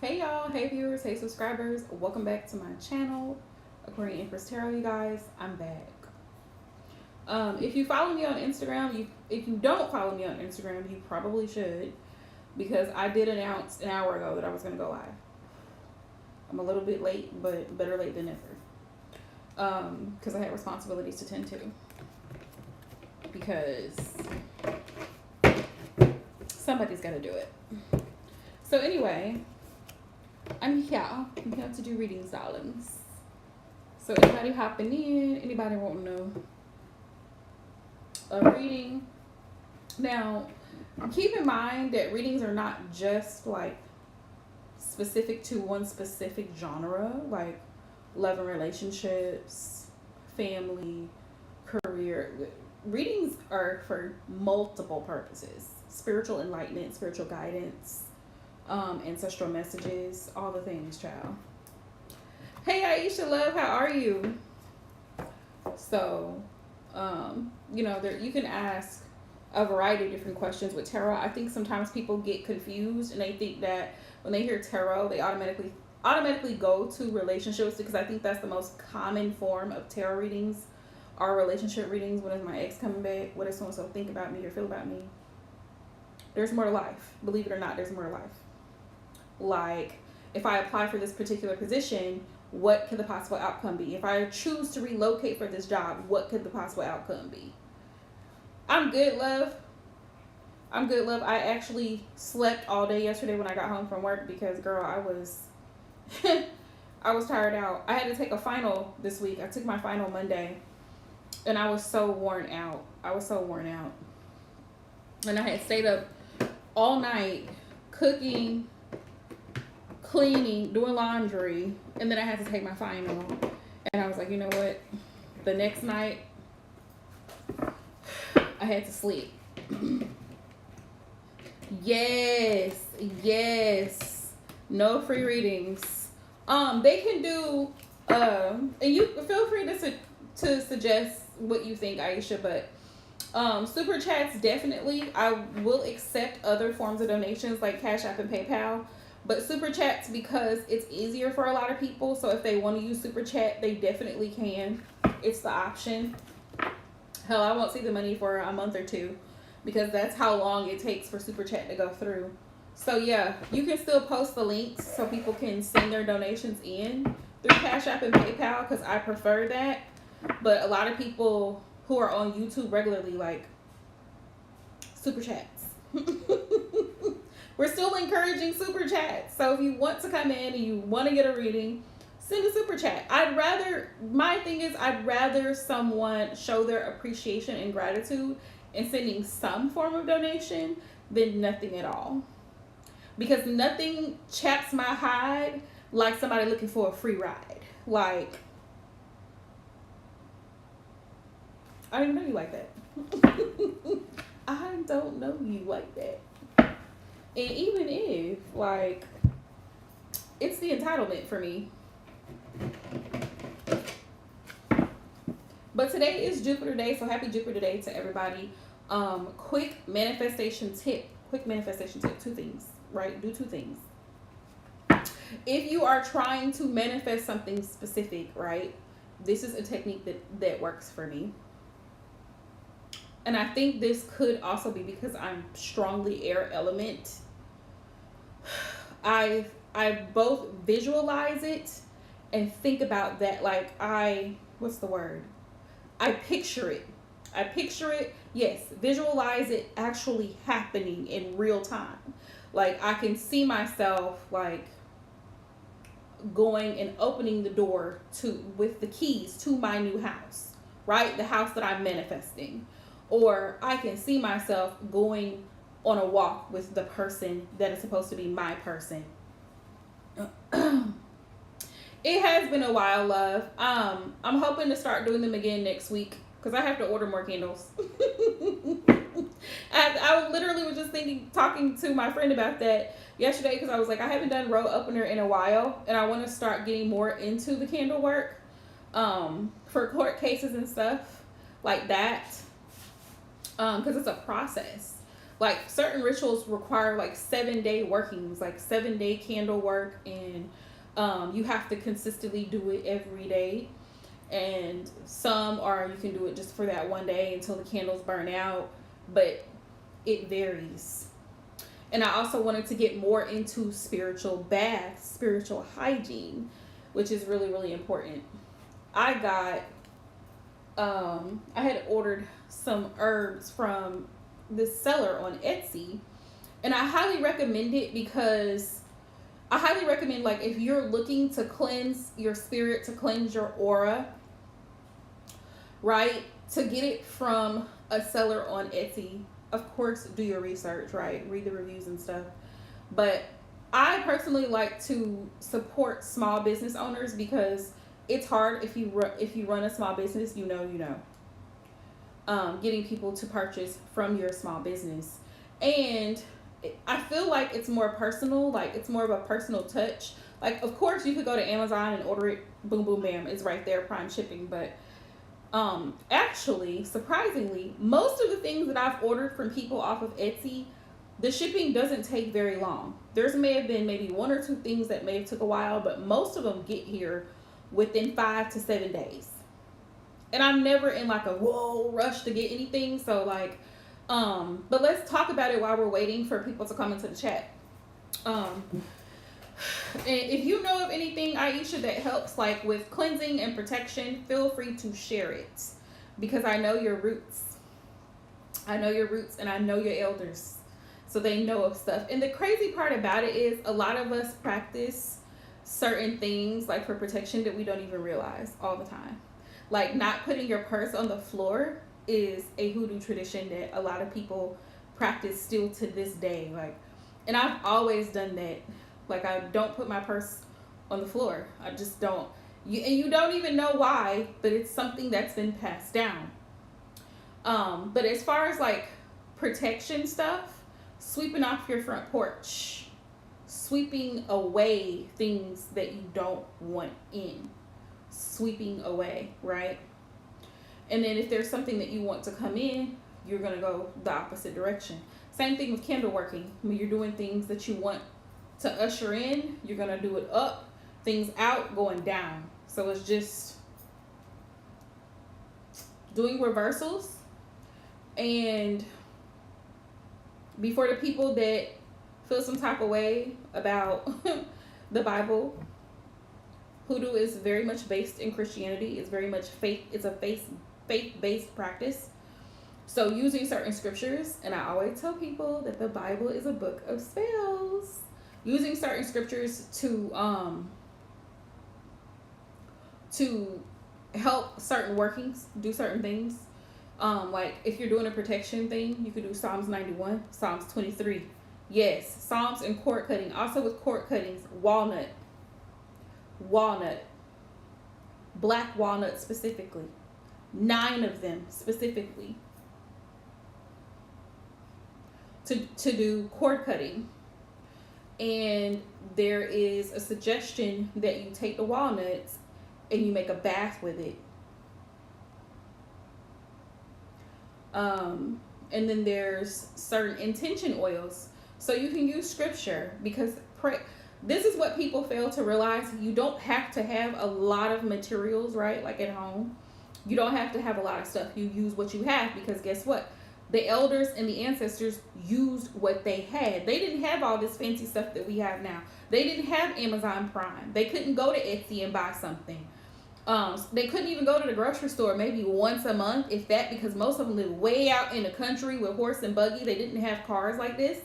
Hey y'all, hey viewers, hey subscribers, welcome back to my channel, Aquarian Empress Tarot. You guys, I'm back. If you follow me on Instagram, if you don't follow me on Instagram, you probably should, because I did announce an hour ago that I was gonna go live. I'm a little bit late, but better late than never. Because I had responsibilities to tend to. Because somebody's got to do it. So anyway. I'm here to do readings, darlings. So anybody hopping in, anybody wanting to know a reading? Now, keep in mind that readings are not just like specific to one specific genre, like love and relationships, family, career. Readings are for multiple purposes: spiritual enlightenment, spiritual guidance, ancestral messages, all the things, child. Hey Aisha love, how are you? So you can ask a variety of different questions with tarot. I think sometimes people get confused and they think that when they hear tarot they automatically go to relationships, because I think that's the most common form of tarot readings are relationship readings. When is my ex coming back? What does so and so think about me or feel about me? There's more to life. Believe it or not, there's more to life. Like, if I apply for this particular position, what could the possible outcome be? If I choose to relocate for this job, what could the possible outcome be? I'm good, love. I actually slept all day yesterday when I got home from work because, girl, I was I was tired out. I had to take a final this week. I took my final Monday and I was so worn out. And I had stayed up all night cooking, cleaning, doing laundry, and then I had to take my final. And I was like, you know what? The next night, I had to sleep. Yes. No free readings. They can do, and you feel free to suggest what you think, Aisha, but super chats, definitely. I will accept other forms of donations like Cash App and PayPal. But super chats, because it's easier for a lot of people. So if they want to use super chat, they definitely can. It's the option. Hell, I won't see the money for a month or two, because that's how long it takes for super chat to go through. So yeah, you can still post the links so people can send their donations in through Cash App and PayPal, because I prefer that. But a lot of people who are on YouTube regularly like super chats. We're still encouraging super chats. So if you want to come in and you want to get a reading, send a super chat. I'd rather someone show their appreciation and gratitude in sending some form of donation than nothing at all. Because nothing chaps my hide like somebody looking for a free ride. Like, I don't even know you like that. I don't know you like that. And even if, like, it's the entitlement for me. But today is Jupiter Day, so happy Jupiter Day to everybody. Quick manifestation tip. Two things, right? Do two things. If you are trying to manifest something specific, right? This is a technique that works for me. And I think this could also be because I'm strongly air element. I both visualize it and think about that. Like, what's the word? I picture it. Yes, visualize it actually happening in real time. Like, I can see myself like going and opening the door with the keys to my new house, right? The house that I'm manifesting. Or I can see myself going on a walk with the person that is supposed to be my person. It has been a while, love. I'm hoping to start doing them again next week, because I have to order more candles. I literally was just talking to my friend about that yesterday, because I was like, I haven't done row opener in a while, and I want to start getting more into the candle work for court cases and stuff like that, because it's a process. Like certain rituals require like 7-day workings, like 7-day candle work, and you have to consistently do it every day. And some are, you can do it just for that one day until the candles burn out, but it varies. And I also wanted to get more into spiritual baths, spiritual hygiene, which is really, really important. I got, I had ordered some herbs from this seller on Etsy, and I highly recommend it because I highly recommend, like, if you're looking to cleanse your spirit, to cleanse your aura, right, to get it from a seller on Etsy. Of course, do your research, right? Read the reviews and stuff. But I personally like to support small business owners because it's hard if you run a small business. Getting people to purchase from your small business, and I feel like it's more personal. Like, it's more of a personal touch. Like, of course, you could go to Amazon and order it. Boom, boom, bam. It's right there, prime shipping. But actually, surprisingly, most of the things that I've ordered from people off of Etsy, the shipping doesn't take very long. There's may have been maybe 1 or 2 things that may have took a while, but most of them get here within 5 to 7 days. And I'm never in like a whoa rush to get anything. So like, but let's talk about it while we're waiting for people to come into the chat. And if you know of anything, Aisha, that helps like with cleansing and protection, feel free to share it, because I know your roots. I know your roots, and I know your elders, so they know of stuff. And the crazy part about it is a lot of us practice certain things like for protection that we don't even realize all the time. Like, not putting your purse on the floor is a hoodoo tradition that a lot of people practice still to this day. Like, and I've always done that. Like, I don't put my purse on the floor. I just don't. And you don't even know why, but it's something that's been passed down. But as far as like protection stuff, sweeping off your front porch, sweeping away things that you don't want in, sweeping away, right? And then if there's something that you want to come in, you're going to go the opposite direction. Same thing with candle working. When you're doing things that you want to usher in, you're going to do it up, things out, going down. So it's just doing reversals. And before the people that feel some type of way about the Bible, hoodoo is very much based in Christianity. It's very much faith. It's a faith-based practice. So using certain scriptures, and I always tell people that the Bible is a book of spells. Using certain scriptures to help certain workings, do certain things. Like if you're doing a protection thing, you could do Psalms 91, Psalms 23. Yes, Psalms and cord cutting. Also with cord cuttings, walnut, black walnut specifically. 9 of them specifically. To do cord cutting. And there is a suggestion that you take the walnuts and you make a bath with it. And then there's certain intention oils. So you can use scripture, because this is what people fail to realize. You don't have to have a lot of materials, right? Like at home. You don't have to have a lot of stuff. You use what you have, because guess what? The elders and the ancestors used what they had. They didn't have all this fancy stuff that we have now. They didn't have Amazon Prime. They couldn't go to Etsy and buy something. They couldn't even go to the grocery store maybe once a month, if that, because most of them live way out in the country with horse and buggy. They didn't have cars like this.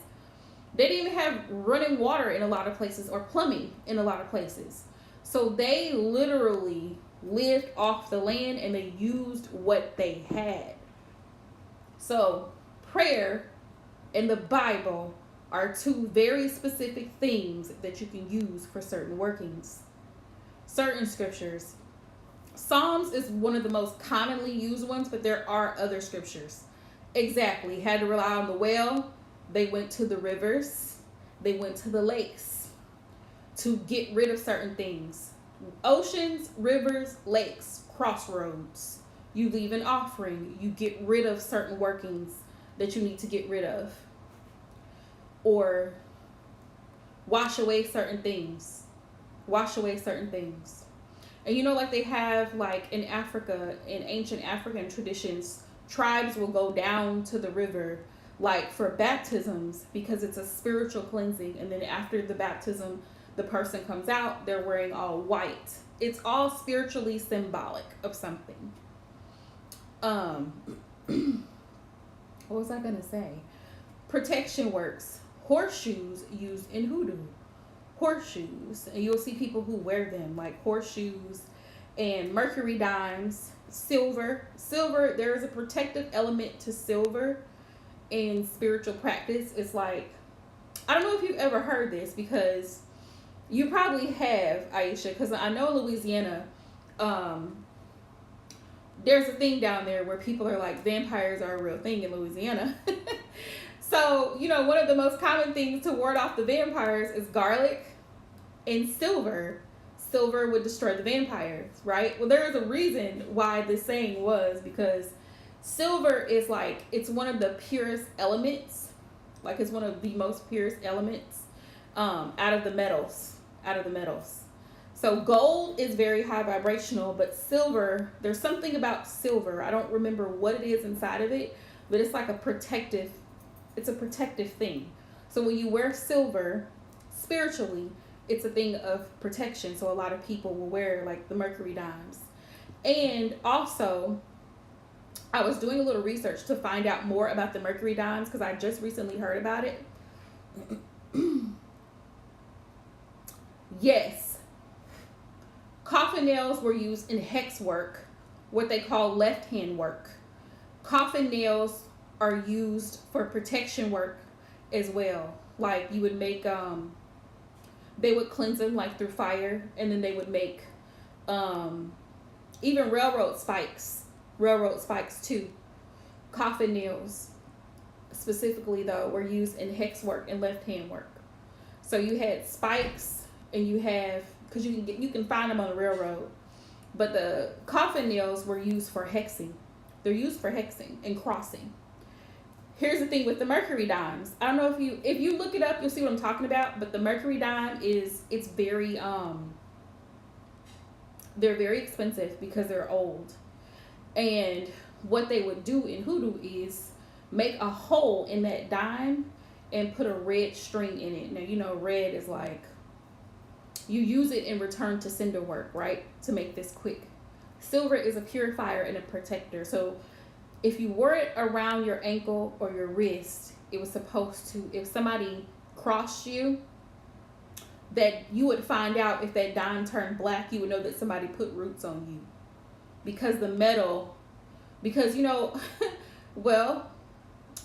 They didn't even have running water in a lot of places, or plumbing in a lot of places. So they literally lived off the land, and they used what they had. So prayer and the Bible are 2 very specific things that you can use for certain workings. Certain scriptures. Psalms is one of the most commonly used ones, but there are other scriptures. Exactly. Had to rely on the well. They went to the rivers. They went to the lakes to get rid of certain things. Oceans, rivers, lakes, crossroads. You leave an offering. You get rid of certain workings that you need to get rid of. or wash away certain things. Wash away certain things. And you know, like they have, like in Africa, in ancient African traditions, tribes will go down to the river like for baptisms because it's a spiritual cleansing. And then after the baptism, the person comes out, they're wearing all white. It's all spiritually symbolic of something. Um, what was I gonna say? Protection works. Horseshoes used in hoodoo. Horseshoes, and you'll see people who wear them, like horseshoes and mercury dimes, silver. Silver, there is a protective element to silver in spiritual practice. It's like, I don't know if you've ever heard this, because you probably have, Aisha, because I know Louisiana, there's a thing down there where people are like, vampires are a real thing in Louisiana. So, you know, one of the most common things to ward off the vampires is garlic and silver. Silver would destroy the vampires, right? Well, there is a reason why this saying was, because silver is like, it's one of the purest elements. Like, it's one of the most purest elements out of the metals. So gold is very high vibrational, but silver, there's something about silver. I don't remember what it is inside of it, but it's like a protective thing. So when you wear silver, spiritually, it's a thing of protection. So a lot of people will wear like the mercury dimes. And also, I was doing a little research to find out more about the mercury dimes because I just recently heard about it. Yes, coffin nails were used in hex work, what they call left hand work. Coffin nails are used for protection work as well. Like you would make, they would cleanse them like through fire, and then they would make even railroad spikes too. Coffin nails specifically though were used in hex work and left hand work. So you had spikes, and you have, because you can find them on the railroad, but the coffin nails were used for hexing. They're used for hexing and crossing. Here's the thing with the mercury dimes. I don't know if you look it up, you'll see what I'm talking about. But the mercury dime it's very they're very expensive because they're old. And what they would do in hoodoo is make a hole in that dime and put a red string in it. Now you know red is like, you use it in return to cinder work, right? To make this quick. Silver is a purifier and a protector. So if you wore it around your ankle or your wrist, it was supposed to, if somebody crossed you, that you would find out if that dime turned black, you would know that somebody put roots on you. Because the metal, because you know, well,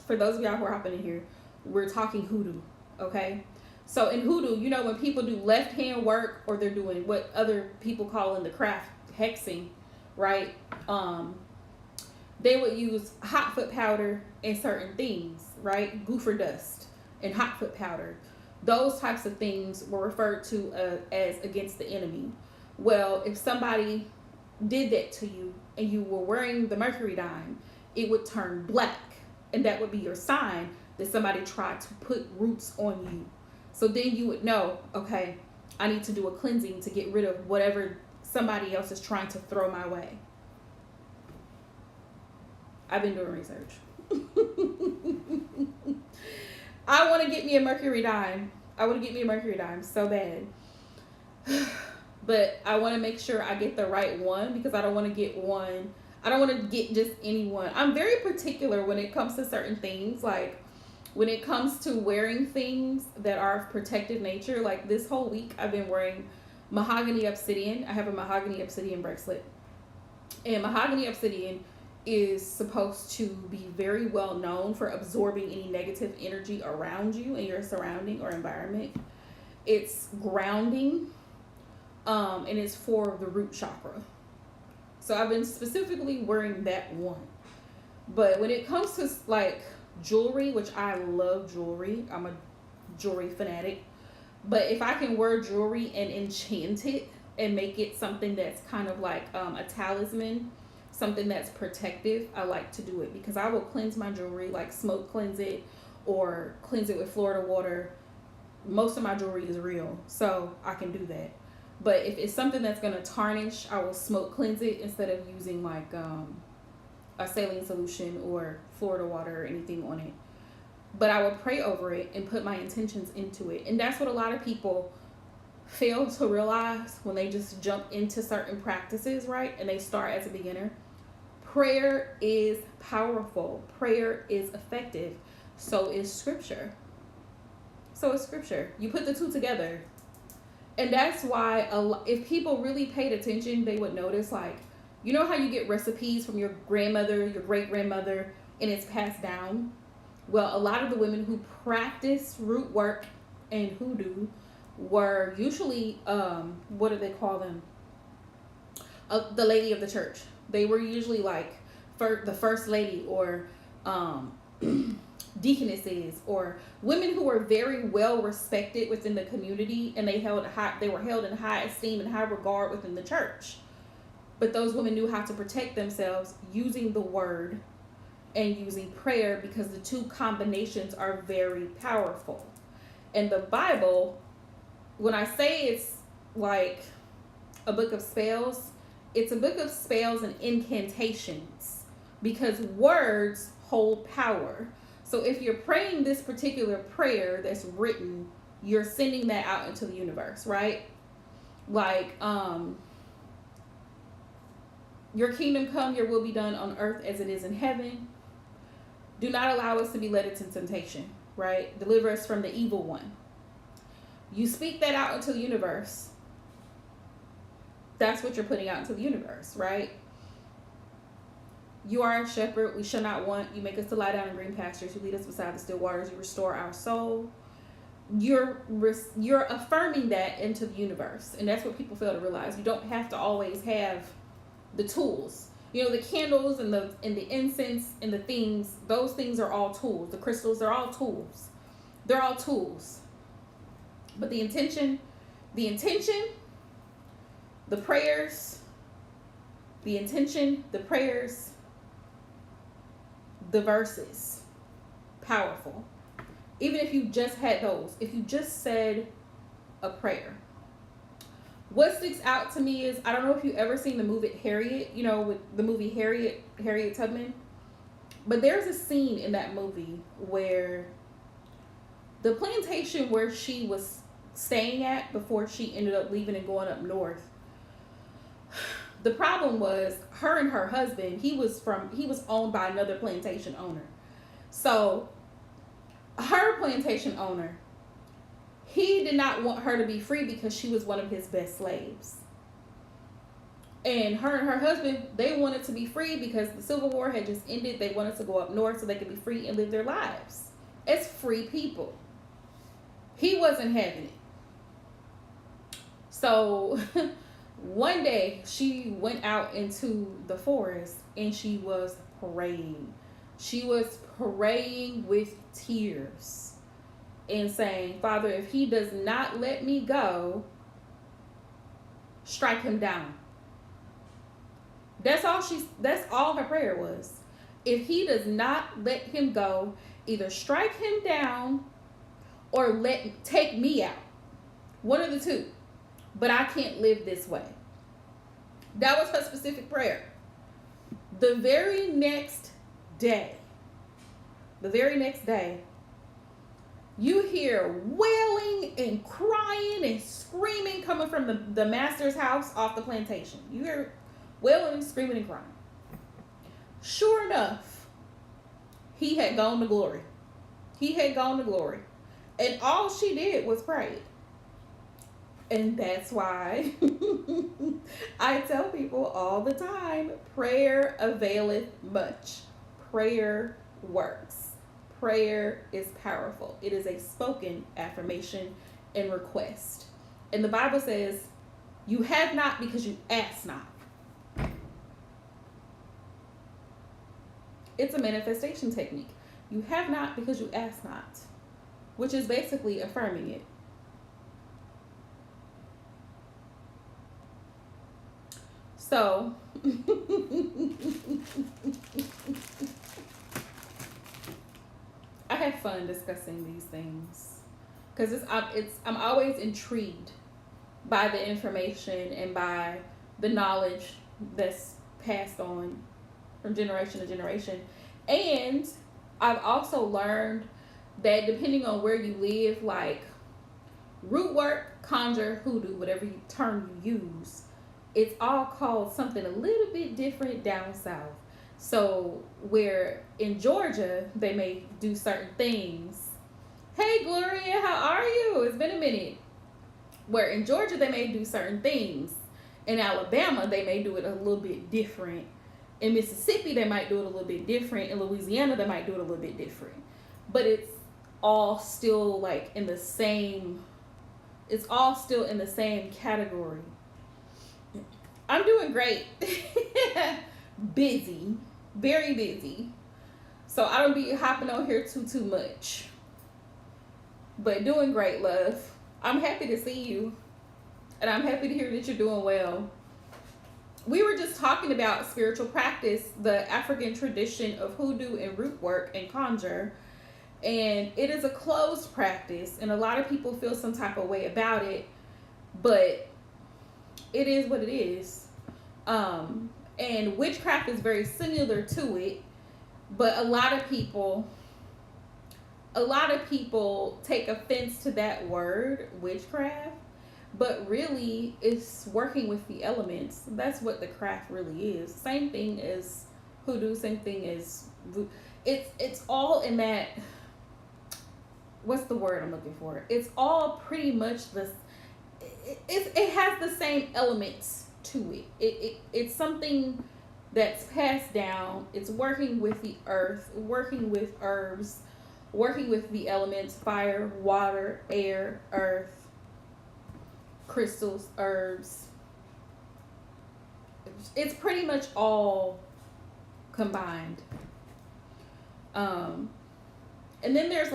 for those of y'all who are hopping in here, we're talking hoodoo, okay? So in hoodoo, you know, when people do left hand work, or they're doing what other people call in the craft hexing, right? They would use hot foot powder and certain things, right? Gopher dust and hot foot powder. Those types of things were referred to as against the enemy. Well, if somebody did that to you and you were wearing the mercury dime, it would turn black. And that would be your sign that somebody tried to put roots on you. So then you would know, okay, I need to do a cleansing to get rid of whatever somebody else is trying to throw my way. I've been doing research. I want to get me a mercury dime. So bad. But I want to make sure I get the right one, because I don't want to get one. I don't want to get just any one. I'm very particular when it comes to certain things. Like when it comes to wearing things that are of protective nature. Like this whole week I've been wearing mahogany obsidian. I have a mahogany obsidian bracelet. And mahogany obsidian is supposed to be very well known for absorbing any negative energy around you and your surrounding or environment. It's grounding, and it's for the root chakra. So I've been specifically wearing that one. But when it comes to like jewelry, which I love jewelry, I'm a jewelry fanatic. But if I can wear jewelry and enchant it and make it something that's kind of like a talisman, something that's protective, I like to do it, because I will cleanse my jewelry, like smoke cleanse it, or cleanse it with Florida water. Most of my jewelry is real, so I can do that. But if it's something that's gonna tarnish, I will smoke cleanse it instead of using like a saline solution or Florida water or anything on it. But I would pray over it and put my intentions into it. And that's what a lot of people fail to realize when they just jump into certain practices, right? And they start as a beginner. Prayer is powerful. Prayer is effective. So is scripture. So is scripture. You put the two together. And that's why if people really paid attention, they would notice, like, you know how you get recipes from your grandmother, your great-grandmother, and it's passed down? Well, a lot of the women who practice root work and hoodoo were usually, what do they call them? The lady of the church. They were usually like the first lady or deaconesses or women who were very well respected within the community, and they were held in high esteem and high regard within the church. But those women knew how to protect themselves using the word and using prayer, because the two combinations are very powerful. And the Bible, when I say it's like a book of spells, it's a book of spells and incantations, because words hold power. So if you're praying this particular prayer that's written, you're sending that out into the universe, right? Like, your kingdom come, your will be done on earth as it is in heaven. Do not allow us to be led into temptation, right? Deliver us from the evil one. You speak that out into the universe. That's what you're putting out into the universe, right? You are a shepherd, we shall not want. You make us to lie down in green pastures. You lead us beside the still waters. You restore our soul. You're affirming that into the universe. And that's what people fail to realize. You don't have to always have the tools. You know, the candles and the incense and the things, those things are all tools. The crystals, they're all tools. They're all tools. But the intention, the prayers, the intention, the prayers, the verses, powerful. Even if you just had those, if you just said a prayer. What sticks out to me is, I don't know if you've ever seen the movie Harriet, you know, with the movie Harriet Tubman, but there's a scene in that movie where the plantation where she was staying at before she ended up leaving and going up north, the problem was her and her husband, he was owned by another plantation owner. So her plantation owner, he did not want her to be free because she was one of his best slaves. And her husband, they wanted to be free because the Civil War had just ended. They wanted to go up north so they could be free and live their lives as free people. He wasn't having it. So one day she went out into the forest and she was praying. She was praying with tears and saying, Father, if he does not let me go, strike him down. That's all her prayer was. If he does not let him go, either strike him down or take me out. One of the two. But I can't live this way. That was her specific prayer. The very next day, you hear wailing and crying and screaming coming from the master's house off the plantation. You hear wailing and screaming and crying. Sure enough, he had gone to glory. And all she did was pray. And that's why I tell people all the time, prayer availeth much. Prayer works. Prayer is powerful. It is a spoken affirmation and request. And the Bible says, you have not because you ask not. It's a manifestation technique. You have not because you ask not, which is basically affirming it. So, I have fun discussing these things because I'm always intrigued by the information and by the knowledge that's passed on from generation to generation. And I've also learned that depending on where you live, like root work, conjure, hoodoo, whatever term you use, it's all called something a little bit different down south. So where in Georgia they may do certain things. Hey Gloria, how are you? It's been a minute. Where in Georgia they may do certain things. In Alabama they may do it a little bit different. In Mississippi they might do it a little bit different. In Louisiana they might do it a little bit different. But it's all still like in the same, it's all still in the same category. I'm doing great. Busy. Very busy. So I don't be hopping on here too much. But doing great, love. I'm happy to see you. And I'm happy to hear that you're doing well. We were just talking about spiritual practice, the African tradition of hoodoo and root work and conjure. And it is a closed practice. And a lot of people feel some type of way about it. But it is what it is. And witchcraft is very similar to it. But a lot of people take offense to that word, witchcraft. But really, it's working with the elements. That's what the craft really is. Same thing as hoodoo, same thing as... It's all in that... What's the word I'm looking for? It's all pretty much the... It has the same elements to it. It's something that's passed down. It's working with the earth, working with herbs, working with the elements, fire, water, air, earth, crystals, herbs. It's pretty much all combined. And then there's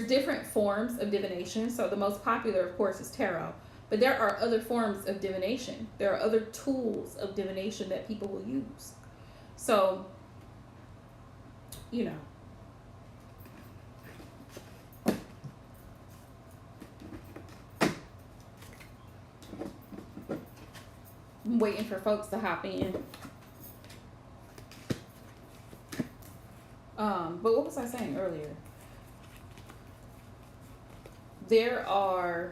different forms of divination. So the most popular, of course, is tarot. But there are other forms of divination. There are other tools of divination that people will use. So, you know. I'm waiting for folks to hop in. But what was I saying earlier? There are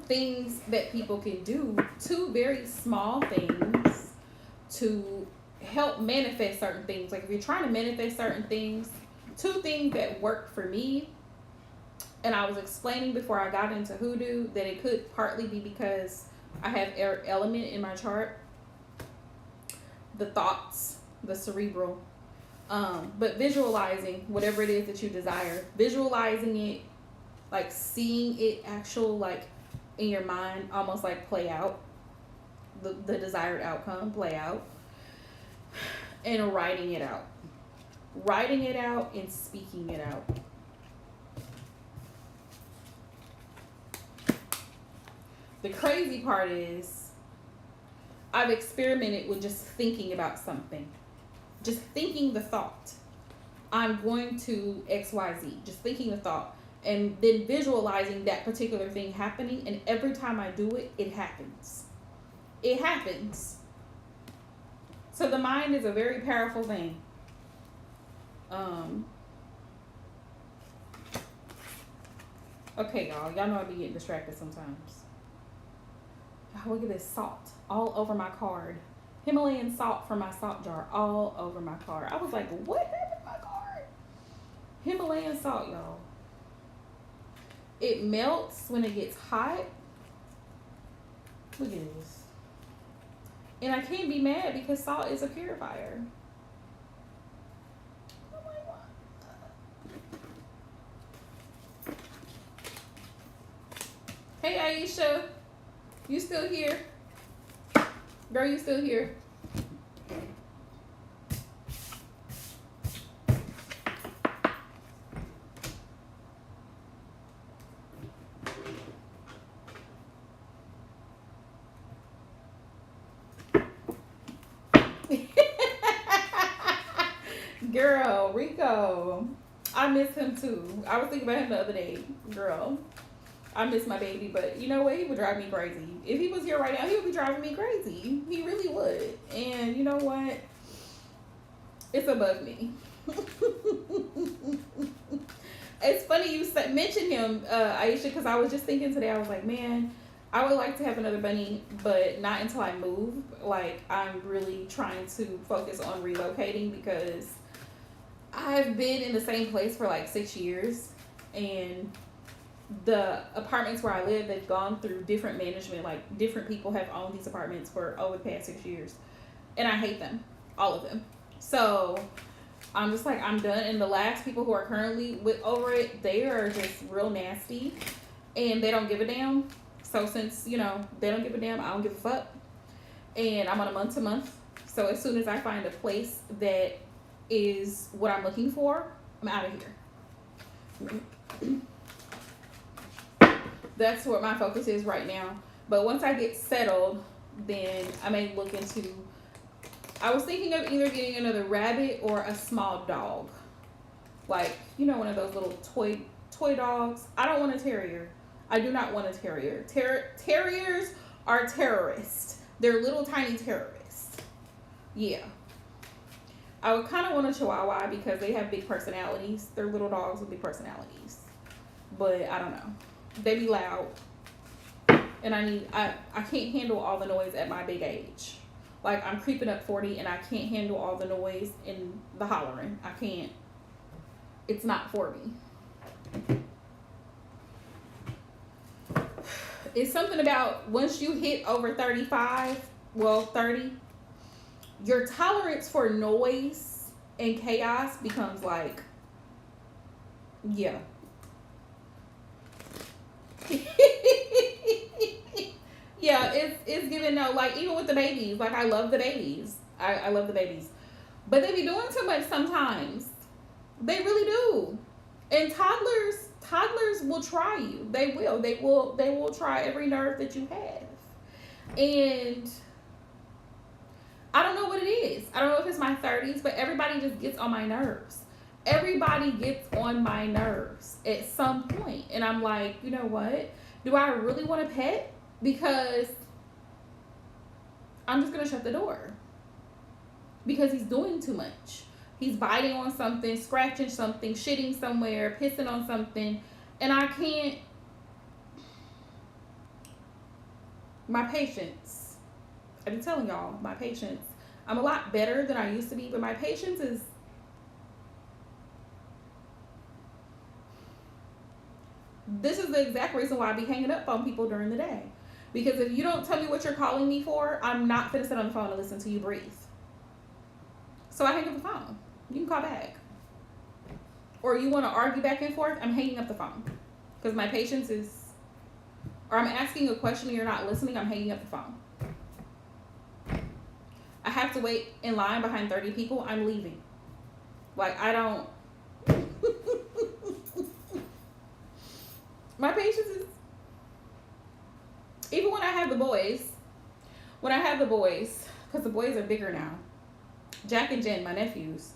things that people can do, two very small things to help manifest certain things. Like if you're trying to manifest certain things, two things that work for me, and I was explaining before I got into hoodoo that it could partly be because I have air element in my chart, the thoughts, the cerebral, but visualizing whatever it is that you desire, visualizing it, like seeing it actual, like in your mind, almost like play out, the desired outcome play out, and writing it out and speaking it out. The crazy part is I've experimented with just thinking about something, just thinking the thought, I'm going to XYZ, just thinking the thought, and then visualizing that particular thing happening. And every time I do it, it happens. It happens. So the mind is a very powerful thing. Okay, y'all know I be getting distracted sometimes. Oh, look at this salt all over my card. Himalayan salt from my salt jar all over my card. I was like, what happened to my card? Himalayan salt, y'all. It melts when it gets hot. Look at this. And I can't be mad because salt is a purifier. Oh my God. Hey Aisha, you still here? Girl, you still here? Girl, Rico. I miss him too. I was thinking about him the other day. Girl, I miss my baby, but you know what? He would drive me crazy. If he was here right now, he would be driving me crazy. He really would. And you know what? It's above me. It's funny you mentioned him, Aisha, because I was just thinking today, I was like, man, I would like to have another bunny, but not until I move. Like, I'm really trying to focus on relocating because I've been in the same place for like 6 years, and the apartments where I live, they've gone through different management. Like, different people have owned these apartments for over the past 6 years, and I hate them, all of them. So I'm just like, I'm done. And the last people who are currently over it, they are just real nasty, and they don't give a damn. So since, you know, they don't give a damn, I don't give a fuck. And I'm on a month to month. So as soon as I find a place that is what I'm looking for, I'm out of here. That's what my focus is right now. But once I get settled, then I may look into, I was thinking of either getting another rabbit or a small dog. Like, you know, one of those little toy dogs. I don't want a terrier. I do not want a terrier. Terriers are terrorists. They're little tiny terrorists. Yeah. I would kind of want a Chihuahua because they have big personalities. They're little dogs with big personalities. But I don't know. They be loud. And I can't handle all the noise at my big age. Like, I'm creeping up 40 and I can't handle all the noise and the hollering. I can't. It's not for me. It's something about once you hit over 35, well, 30, your tolerance for noise and chaos becomes like, yeah. Yeah, it's giving no, like, even with the babies, like, I love the babies. I love the babies. But they be doing too much sometimes. They really do. And toddlers will try you. They will try every nerve that you have. And I don't know what it is. I don't know if it's my 30s, but everybody just gets on my nerves. Everybody gets on my nerves at some point. And I'm like, you know what? Do I really want a pet? Because I'm just going to shut the door. Because he's doing too much. He's biting on something, scratching something, shitting somewhere, pissing on something. And I can't. My patience. I've been telling y'all, my patience. I'm a lot better than I used to be, but my patience is. This is the exact reason why I be hanging up on people during the day. Because if you don't tell me what you're calling me for, I'm not going to sit on the phone and listen to you breathe. So I hang up the phone. You can call back. Or you want to argue back and forth, I'm hanging up the phone. Because my patience is, or I'm asking a question and you're not listening, I'm hanging up the phone. I have to wait in line behind 30 people, I'm leaving. Like, I don't. My patience is, even when I have the boys, because the boys are bigger now, Jack and Jen, my nephews,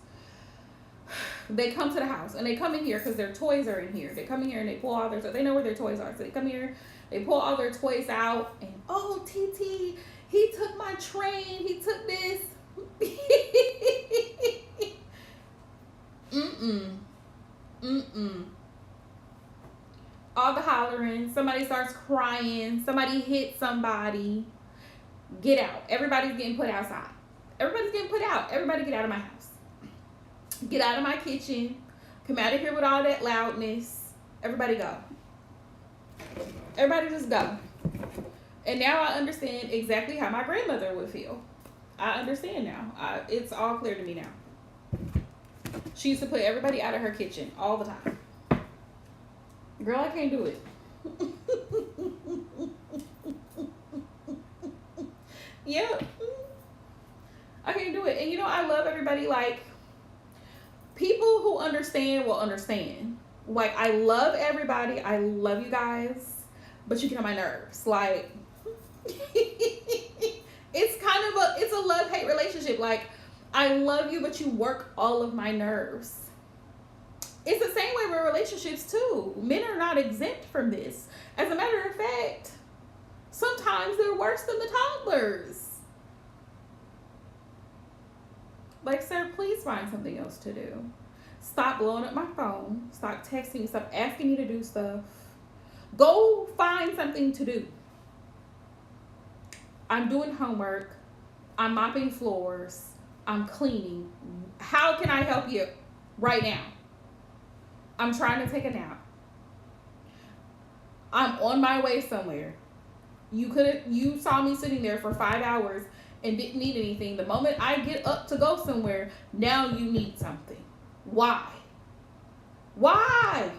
they come to the house and they come in here because their toys are in here. They come in here and they pull all their, so they know where their toys are. So they come here, they pull all their toys out, and oh, TT, he took my train, he took this. All the hollering, somebody starts crying, somebody hit somebody. Get out. Everybody's getting put outside. Everybody's getting put out. Everybody get out of my house. Get out of my kitchen. Come out of here with all that loudness. Everybody go. Everybody just go. And now I understand exactly how my grandmother would feel. I understand now. It's all clear to me now. She used to put everybody out of her kitchen all the time. Girl, I can't do it. Yep. I can't do it. And you know, I love everybody. Like, people who understand will understand. Like, I love everybody. I love you guys. But you get on my nerves. Like, it's kind of it's a love-hate relationship. Like, I love you, but you work all of my nerves. It's the same way with relationships too. Men are not exempt from this. As a matter of fact, sometimes they're worse than the toddlers. Like, sir, please find something else to do. Stop blowing up my phone. Stop texting me. Stop asking me to do stuff. Go find something to do. I'm doing homework. I'm mopping floors. I'm cleaning. How can I help you right now? I'm trying to take a nap. I'm on my way somewhere. You saw me sitting there for 5 hours and didn't need anything. The moment I get up to go somewhere, now you need something. Why? Why?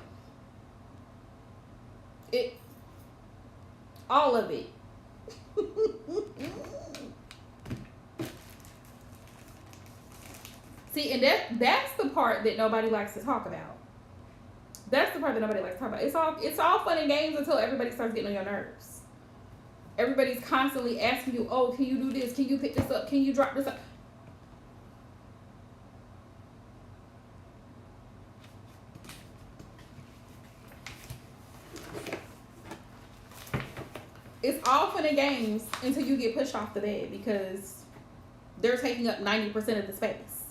All of it. See, and that's the part that nobody likes to talk about. That's the part that nobody likes to talk about. It's all fun and games until everybody starts getting on your nerves. Everybody's constantly asking you, oh, can you do this? Can you pick this up? Can you drop this up? It's all fun and games until you get pushed off the bed because they're taking up 90% of the space.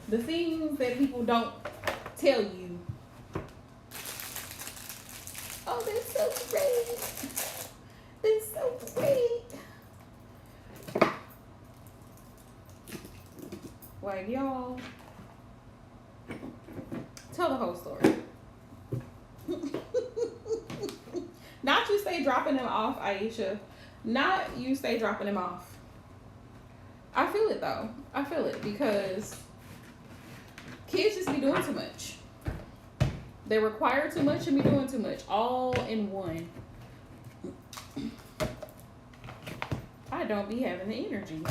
The things that people don't tell you. Oh, they're so great. They're so great. Like, y'all, tell the whole story. Not you stay dropping them off, Aisha. Not you stay dropping them off. I feel it though. I feel it because kids just be doing too much. They require too much and be doing too much. All in one. I don't be having the energy.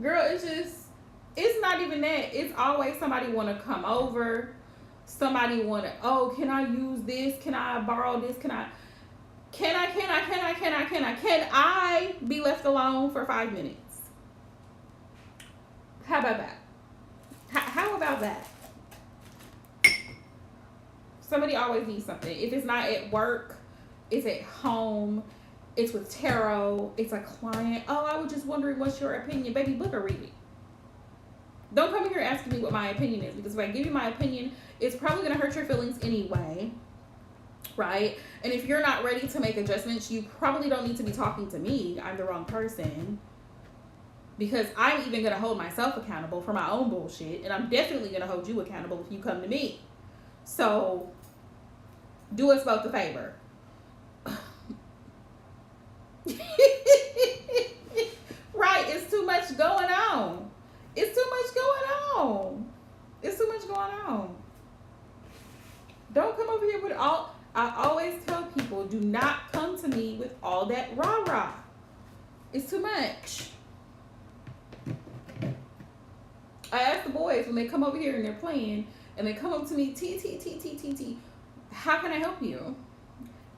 Girl, it's not even that. It's always somebody want to come over. Somebody want to, oh, can I use this? Can I borrow this? Can I be left alone for 5 minutes? How about that? How about that? Somebody always needs something. If it's not at work, it's at home. It's with tarot. It's a client. Oh, I was just wondering what's your opinion. Baby, book a reading. Don't come here asking me what my opinion is, because if I give you my opinion, it's probably going to hurt your feelings anyway, right? And if you're not ready to make adjustments, you probably don't need to be talking to me. I'm the wrong person, because I'm even going to hold myself accountable for my own bullshit, and I'm definitely going to hold you accountable if you come to me. So do us both a favor. Right, it's too much going on. It's too much going on. It's too much going on. Don't come over here with all. I always tell people, do not come to me with all that rah-rah. It's too much. I ask the boys when they come over here and they're playing, and they come up to me, T. How can I help you?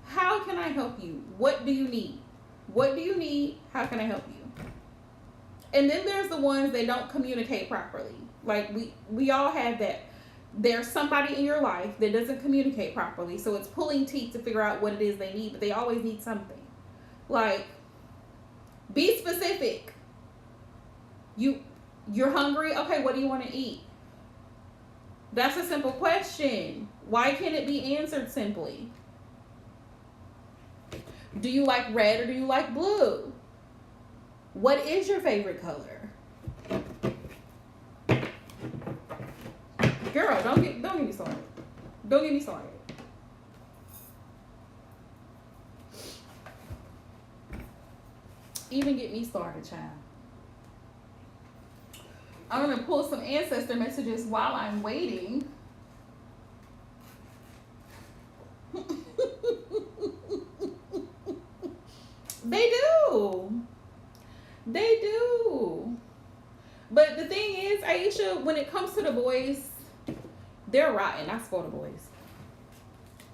How can I help you? What do you need? What do you need? How can I help you? And then there's the ones that don't communicate properly. Like we all have that. There's somebody in your life that doesn't communicate properly. So it's pulling teeth to figure out what it is they need, but they always need something. Like, be specific. You're hungry? Okay, what do you want to eat? That's a simple question. Why can't it be answered simply? Do you like red or do you like blue? What is your favorite color? Girl, don't get me started. Don't get me started. Even get me started, child. I'm gonna pull some ancestor messages while I'm waiting. They do. They do. But the thing is, Aisha, when it comes to the boys, they're rotten. I spoil the boys.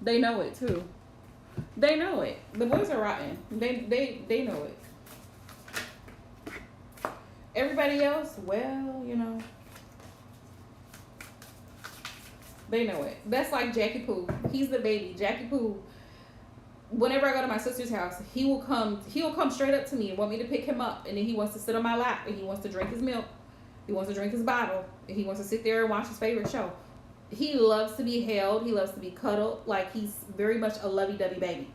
They know it too. They know it. The boys are rotten. They know it. Everybody else, well, they know it. That's like Jackie Poo. He's the baby. Jackie Poo. Whenever I go to my sister's house, he'll come straight up to me and want me to pick him up, and then he wants to sit on my lap and he wants to drink his milk. He wants to drink his bottle, and he wants to sit there and watch his favorite show. He loves to be held. He loves to be cuddled. Like, he's very much a lovey-dovey baby.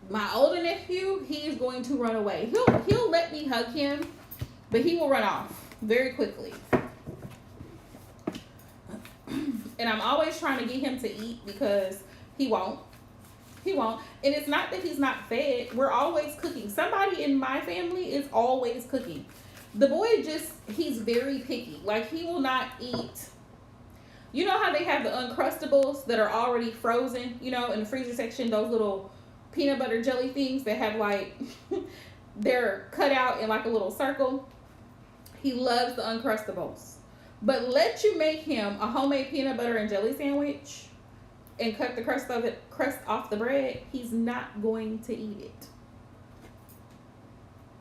My older nephew, he is going to run away. He'll let me hug him, but he will run off very quickly. And I'm always trying to get him to eat because he won't. He won't. And it's not that he's not fed. We're always cooking. Somebody in my family is always cooking. The boy he's very picky. Like, he will not eat. You know how they have the Uncrustables that are already frozen, in the freezer section, those little peanut butter jelly things that have, like, they're cut out in, like, a little circle? He loves the Uncrustables. But let you make him a homemade peanut butter and jelly sandwich and cut the crust off the bread, he's not going to eat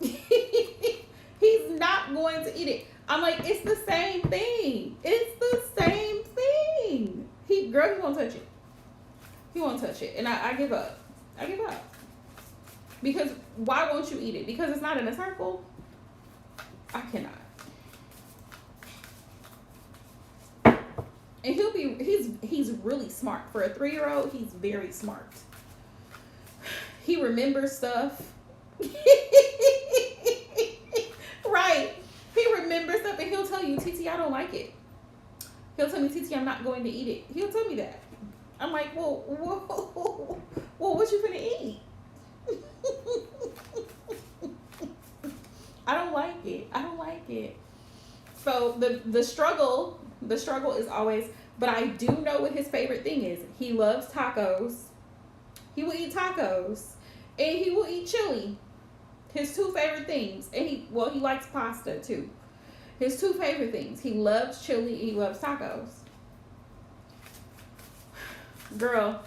it. He's not going to eat it. I'm like, it's the same thing. It's the same thing. He won't touch it. He won't touch it. And I give up. I give up. Because why won't you eat it? Because it's not in a circle? I cannot. And he's really smart. For a 3-year-old, he's very smart. He remembers stuff. Right. He remembers stuff, and he'll tell you, TT, I don't like it. He'll tell me, TT, I'm not going to eat it. He'll tell me that. I'm like, well, what you finna eat? I don't like it. I don't like it. So the struggle is always, but I do know what his favorite thing is. He loves tacos. He will eat tacos, and he will eat chili. His 2 favorite things. And he likes pasta too. His 2 favorite things. He loves chili and he loves tacos. Girl.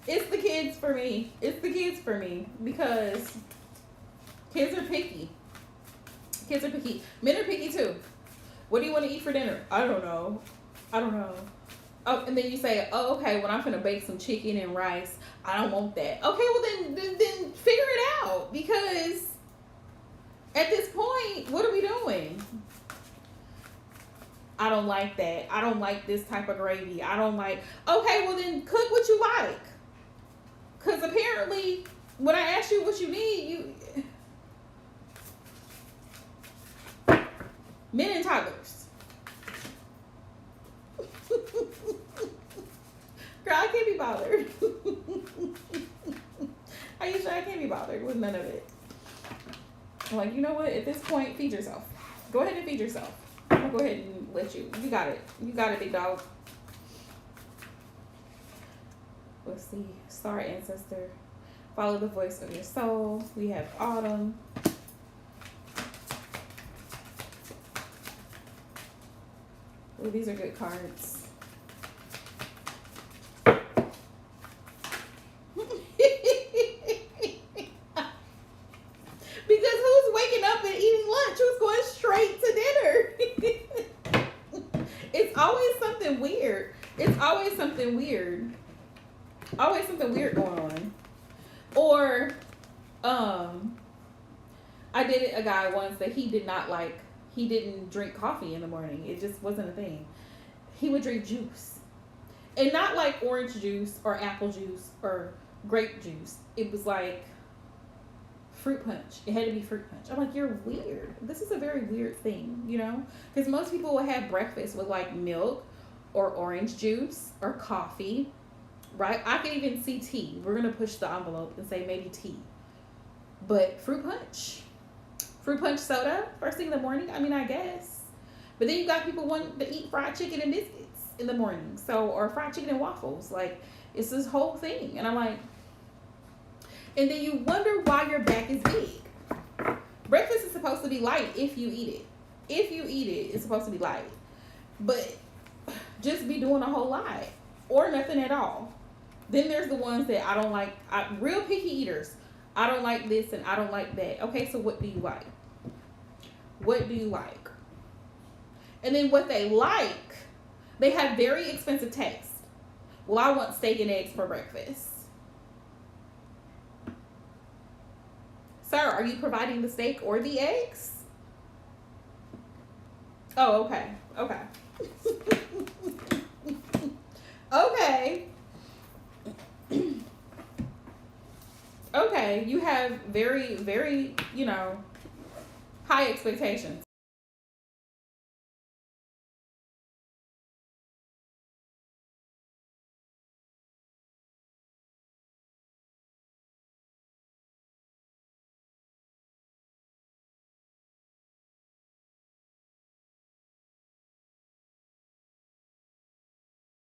It's the kids for me. It's the kids for me. Because kids are picky. Kids are picky. Men are picky too. What do you want to eat for dinner? I don't know. Oh, and then you say, oh, okay, well, I'm going to bake some chicken and rice. I don't want that. Okay, well, then figure it out. Because at this point, what are we doing? I don't like that. I don't like this type of gravy. I don't like... Okay, well, then cook what you like. Because apparently, when I ask you what you need, men and toddlers. Girl, I can't be bothered. I can't be bothered with none of it. I'm like, you know what? At this point, feed yourself. Go ahead and feed yourself. I'm gonna go ahead and let you. You got it. You got it, big dog. Let's see. Star ancestor. Follow the voice of your soul. We have autumn. Oh, these are good cards. Because who's waking up and eating lunch? Who's going straight to dinner? It's always something weird. It's always something weird. Always something weird going on. Or, I dated a guy once that he didn't drink coffee in the morning. It just wasn't a thing. He would drink juice. And not like orange juice or apple juice or grape juice. It was like fruit punch. It had to be fruit punch. I'm like, you're weird. This is a very weird thing, Because most people will have breakfast with like milk or orange juice or coffee, right? I can even see tea. We're going to push the envelope and say maybe tea. But fruit punch soda first thing in the morning, I guess. But then you got people wanting to eat fried chicken and biscuits in the morning. Or fried chicken and waffles. Like, it's this whole thing. And I'm like, And then you wonder why your back is big. Breakfast is supposed to be light if you eat it. If you eat it, it's supposed to be light. But just be doing a whole lot or nothing at all. Then there's the ones that I don't like. Real picky eaters. I don't like this and I don't like that. Okay, so what do you like? What do you like? And then what they like, they have very expensive taste. Well, I want steak and eggs for breakfast. Sir, are you providing the steak or the eggs? Oh, okay. Okay. Okay. Okay. You have very, very, high expectations.